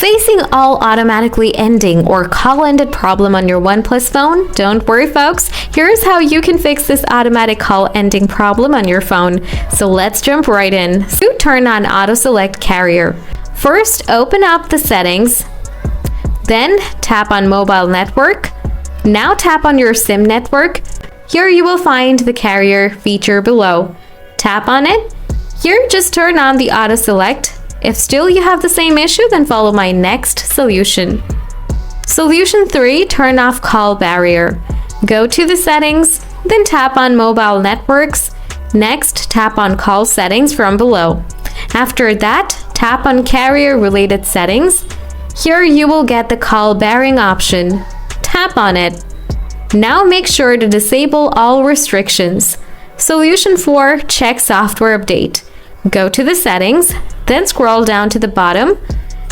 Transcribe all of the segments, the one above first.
Facing all automatically ending or call ended problem on your OnePlus phone? Don't worry folks, here's how you can fix this automatic call ending problem on your phone. So let's jump right in. So turn on auto select carrier. First, open up the settings, then tap on mobile network. Now tap on your SIM network. Here you will find the carrier feature below. Tap on it. Here just turn on the auto select. If still you have the same issue, then follow my next solution. Solution 3, turn off call barrier. Go to the settings, then tap on mobile networks. Next, tap on call settings from below. After that, tap on carrier related settings. Here you will get the call barring option. Tap on it. Now make sure to disable all restrictions. Solution 4, check software update. Go to the settings, then scroll down to the bottom.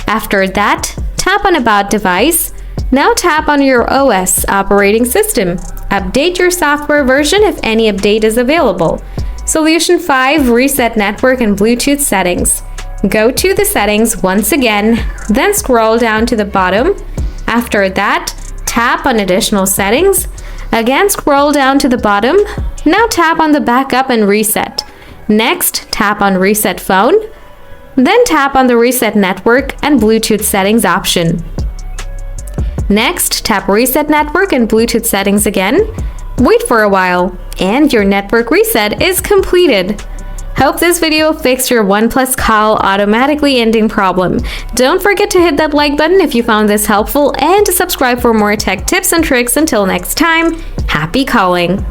After that, tap on About Device. Now tap on your OS operating system. Update your software version if any update is available. Solution 5, reset network and Bluetooth settings. Go to the settings once again, then scroll down to the bottom. After that, tap on additional settings. Again, scroll down to the bottom. Now tap on the backup and reset. Next, tap on reset phone. Then tap on the reset network and Bluetooth settings option. Next, tap reset network and Bluetooth settings again. Wait for a while, and your network reset is completed. Hope this video fixed your OnePlus call automatically ending problem. Don't forget to hit that like button if you found this helpful and to subscribe for more tech tips and tricks. Until next time, happy calling!